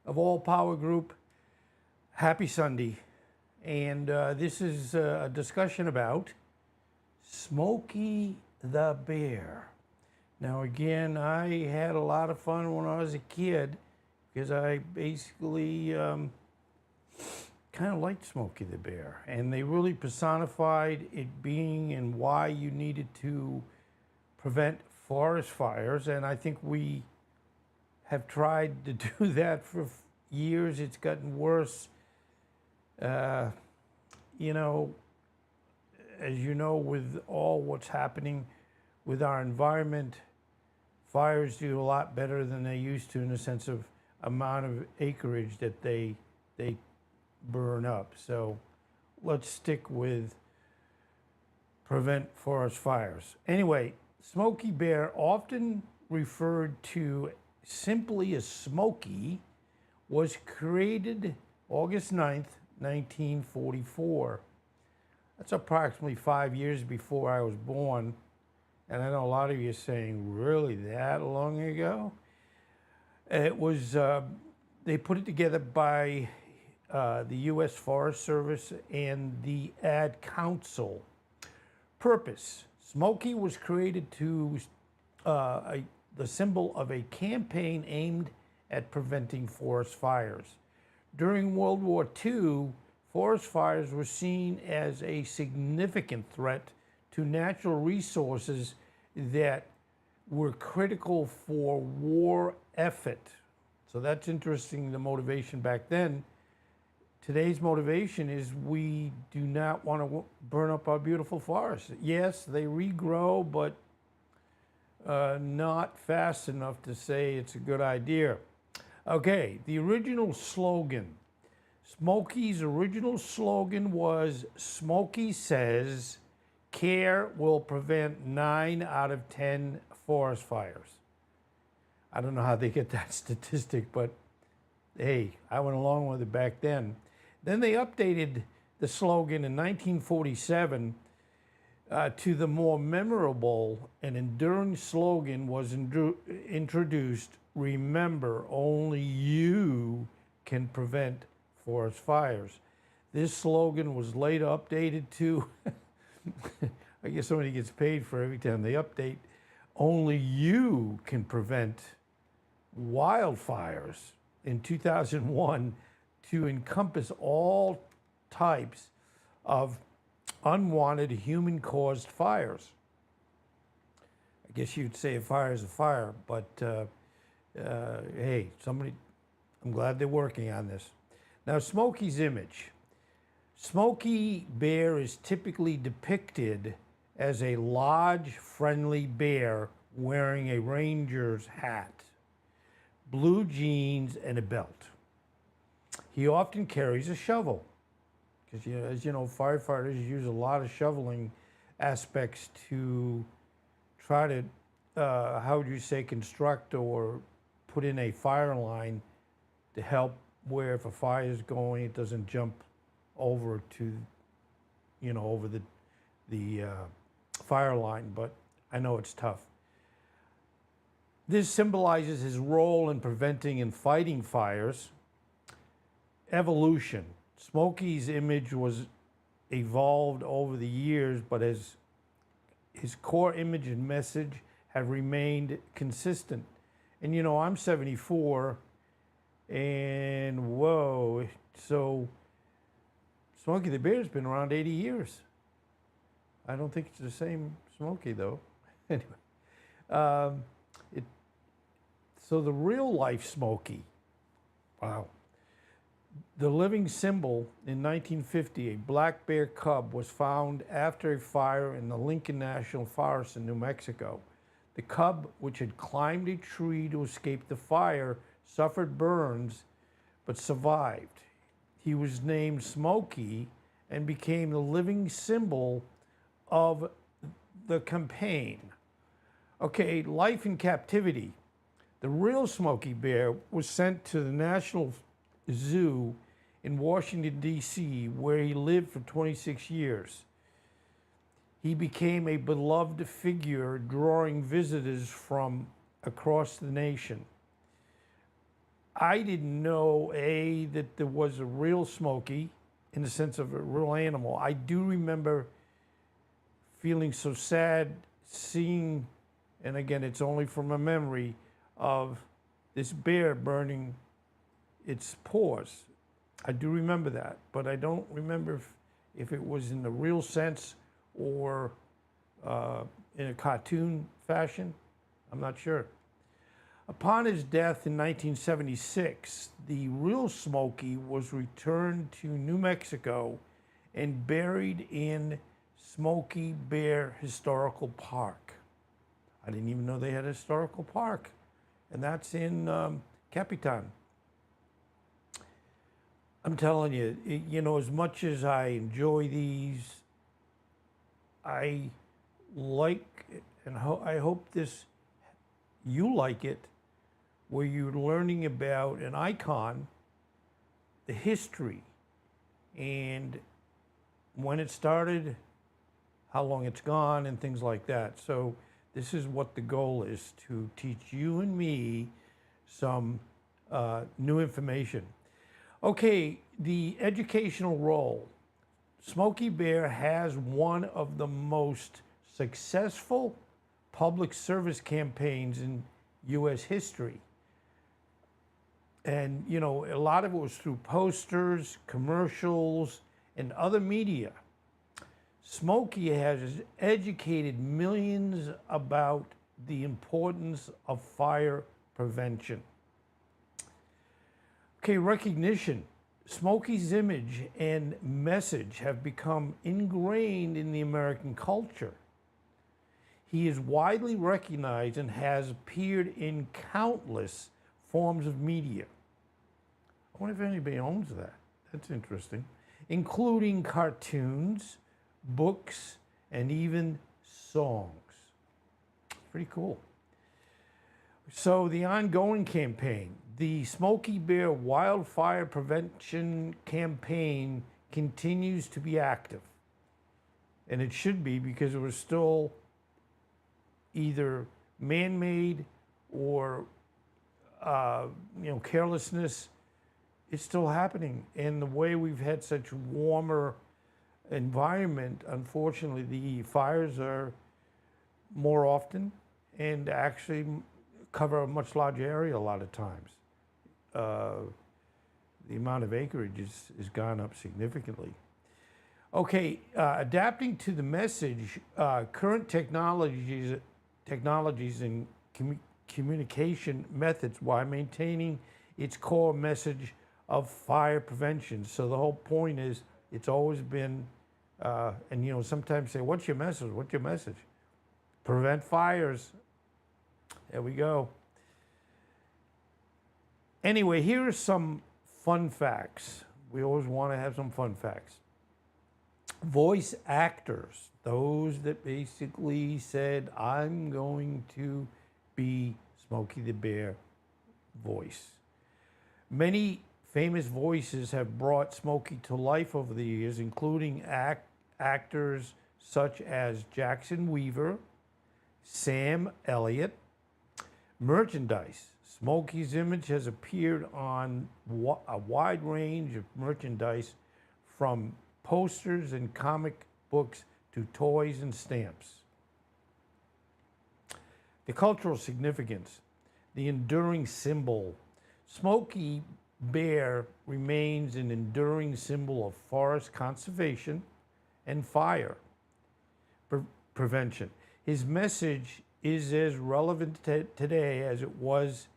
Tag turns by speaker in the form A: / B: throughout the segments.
A: of All Power Group. Happy Sunday. And this is a discussion about Smokey the Bear. Now, again, I had a lot of fun when I was a kid because I basically kind of liked Smokey the Bear. And they really personified it being and why you needed to prevent forest fires. And I think we have tried to do that for years. It's gotten worse. You know, as you know, with all what's happening with our environment, fires do a lot better than they used to in the sense of amount of acreage that they burn up. So let's stick with prevent forest fires. Anyway, Smokey Bear, often referred to simply as Smokey, was created August 9th, 1944. That's approximately 5 years before I was born. And I know a lot of you are saying, really, that long ago? It was, they put it together by the U.S. Forest Service and the Ad Council. Purpose: Smokey was created to the symbol of a campaign aimed at preventing forest fires. During World War II, forest fires were seen as a significant threat to natural resources that were critical for war effort. So that's interesting, the motivation back then. Today's motivation is we do not want to burn up our beautiful forests. Yes, they regrow, but not fast enough to say it's a good idea. Okay, the original slogan. Smokey's original slogan was, Smokey says, care will prevent 9 out of 10 forest fires. I don't know how they get that statistic, but hey, I went along with it back then. Then they updated the slogan in 1947 to the more memorable and enduring slogan was introduced, remember, only you can prevent forest fires. This slogan was later updated to, I guess somebody gets paid for every time they update, only you can prevent wildfires in 2001 to encompass all types of unwanted human-caused fires. I guess you'd say a fire is a fire, but hey, I'm glad they're working on this. Now, Smokey's image. Smokey Bear is typically depicted as a large, friendly bear wearing a ranger's hat, blue jeans, and a belt. He often carries a shovel, because, as you know, firefighters use a lot of shoveling aspects to try to, how would you say, construct or put in a fire line to help where if a fire is going, it doesn't jump over to, over the fire line. But I know it's tough. This symbolizes his role in preventing and fighting fires. Evolution. Smokey's image was evolved over the years, but his core image and message have remained consistent. And I'm 74, and whoa, so Smokey the Bear's been around 80 years. I don't think it's the same Smokey, though. Anyway, so the real life Smokey, wow. The living symbol in 1950, a black bear cub was found after a fire in the Lincoln National Forest in New Mexico. The cub, which had climbed a tree to escape the fire, suffered burns but survived. He was named Smokey and became the living symbol of the campaign. Okay, life in captivity. The real Smokey Bear was sent to the National Zoo in Washington, D.C., where he lived for 26 years. He became a beloved figure, drawing visitors from across the nation. I didn't know, A, that there was a real Smokey in the sense of a real animal. I do remember feeling so sad seeing, and again, it's only from a memory, of this bear burning its paws. I do remember that, but I don't remember if it was in the real sense or in a cartoon fashion. I'm not sure. Upon his death in 1976, the real Smokey was returned to New Mexico and buried in Smokey Bear Historical Park. I didn't even know they had a historical park, and that's in Capitan. I'm telling you, you know, as much as I enjoy these, I like it, and I hope you like it, where you're learning about an icon, the history, and when it started, how long it's gone, and things like that. So this is what the goal is, to teach you and me some new information. Okay, the educational role. Smokey Bear has one of the most successful public service campaigns in U.S. history. And, you know, a lot of it was through posters, commercials, and other media. Smokey has educated millions about the importance of fire prevention. Okay, recognition. Smokey's image and message have become ingrained in the American culture. He is widely recognized and has appeared in countless forms of media. I wonder if anybody owns that. That's interesting. Including cartoons, books, and even songs. Pretty cool. So the ongoing campaign, the Smokey Bear Wildfire Prevention Campaign, continues to be active. And it should be, because it was still either man-made or carelessness. It's still happening. And the way we've had such warmer environment, unfortunately, the fires are more often and actually cover a much larger area a lot of times. The amount of acreage is gone up significantly. Okay, adapting to the message, current technologies and communication methods while maintaining its core message of fire prevention. So the whole point is, it's always been, and you know, sometimes say, what's your message? What's your message? Prevent fires. There we go. Anyway, here are some fun facts. We always want to have some fun facts. Voice actors, those that basically said, I'm going to be Smokey the Bear voice. Many famous voices have brought Smokey to life over the years, including actors such as Jackson Weaver, Sam Elliott. Merchandise. Smokey's image has appeared on a wide range of merchandise, from posters and comic books to toys and stamps. The cultural significance. The enduring symbol. Smokey Bear remains an enduring symbol of forest conservation and fire prevention. His message is as relevant today as it was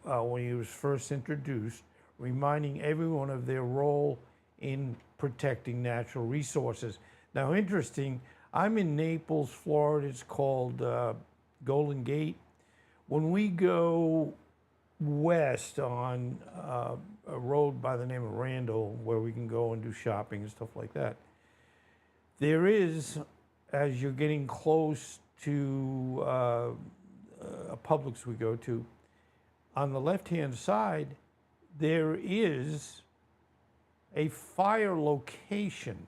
A: when he was first introduced, reminding everyone of their role in protecting natural resources. Now, interesting, I'm in Naples, Florida. It's called Golden Gate. When we go west on a road by the name of Randall, where we can go and do shopping and stuff like that, there is, as you're getting close to a Publix we go to, on the left-hand side, there is a fire location.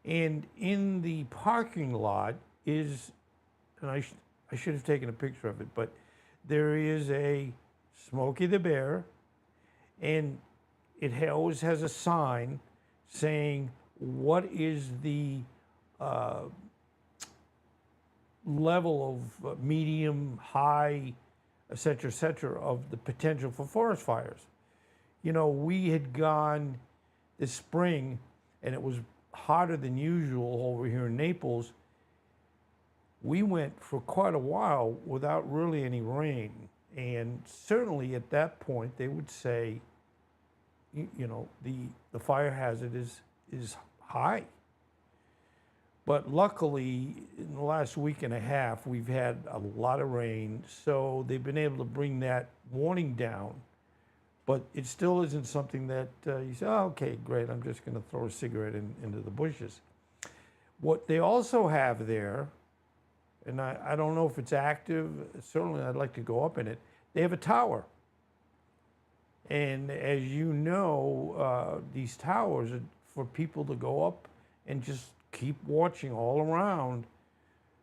A: And in the parking lot is, and I should have taken a picture of it, but there is a Smokey the Bear and it always has a sign saying what is the level of medium, high, et cetera, of the potential for forest fires. You know, we had gone this spring, and it was hotter than usual over here in Naples. We went for quite a while without really any rain. And certainly at that point, they would say, you know, the fire hazard is high. But luckily, in the last week and a half, we've had a lot of rain, so they've been able to bring that warning down. But it still isn't something that you say, oh, okay, great, I'm just going to throw a cigarette into the bushes. What they also have there, and I don't know if it's active, certainly I'd like to go up in it, they have a tower. And as you know, these towers are for people to go up and just keep watching all around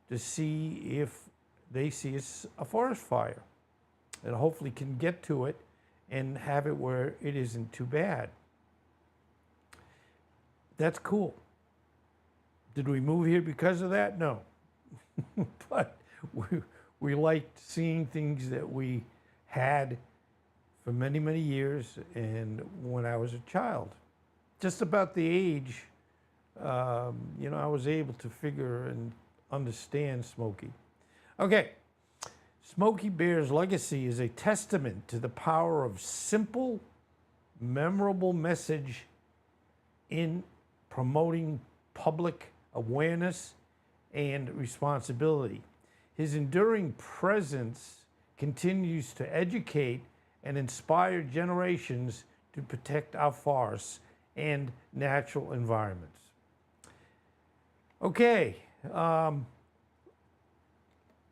A: to see if they see a forest fire, and hopefully can get to it and have it where it isn't too bad. That's cool. Did we move here because of that? No. But we liked seeing things that we had for many, many years, and when I was a child. Just about the age, you know, I was able to figure and understand Smokey. Okay, Smokey Bear's legacy is a testament to the power of simple, memorable message in promoting public awareness and responsibility. His enduring presence continues to educate and inspire generations to protect our forests and natural environments. Okay,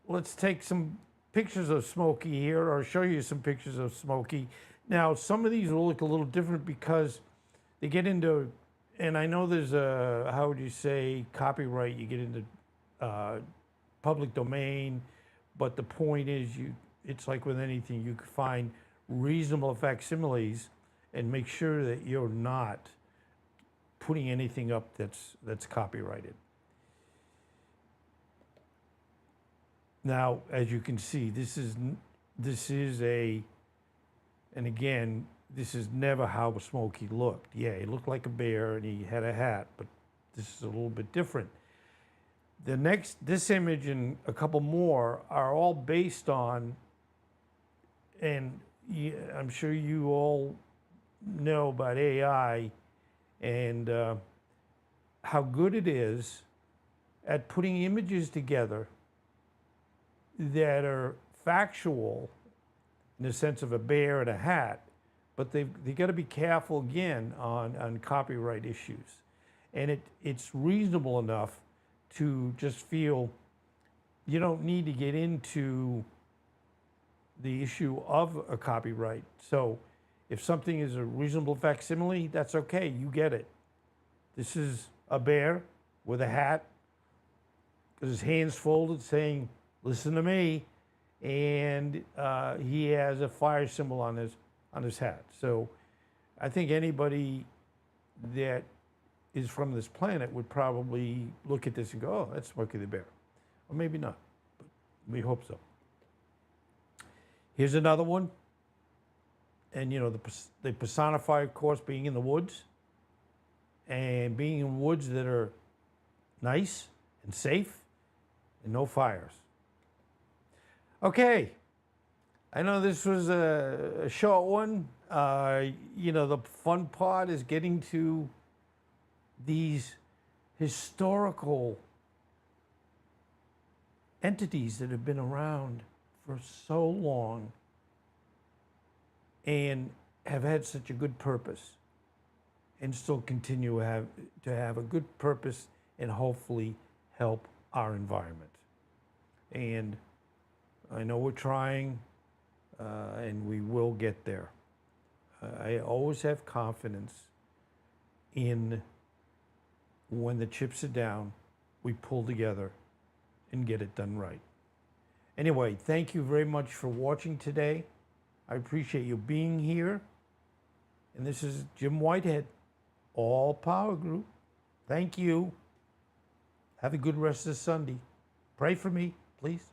A: let's take some pictures of Smokey here, or show you some pictures of Smokey. Now, some of these will look a little different because they get into, and I know there's a, how would you say, copyright, you get into public domain, but the point is, it's like with anything, you can find reasonable facsimiles and make sure that you're not putting anything up that's copyrighted. Now, as you can see, this is a, and again, this is never how Smokey looked. Yeah, he looked like a bear and he had a hat, but this is a little bit different. This image and a couple more are all based on, and I'm sure you all know about AI and how good it is at putting images together that are factual in the sense of a bear and a hat, but they got to be careful again on copyright issues. And it's reasonable enough to just feel you don't need to get into the issue of a copyright. So if something is a reasonable facsimile, that's okay, you get it. This is a bear with a hat, with his hands folded saying, listen to me, and he has a fire symbol on his hat. So I think anybody that is from this planet would probably look at this and go, oh, that's Smokey the Bear. Or maybe not, but we hope so. Here's another one. And, you know, they personify, of course, being in the woods and being in woods that are nice and safe and no fires. Okay, I know this was a short one. You know, the fun part is getting to these historical entities that have been around for so long and have had such a good purpose and still continue to have a good purpose and hopefully help our environment. And I know we're trying, and we will get there. I always have confidence in when the chips are down, we pull together and get it done right. Anyway, thank you very much for watching today. I appreciate you being here. And this is Jim Whitehead, All Power Group. Thank you. Have a good rest of Sunday. Pray for me, please.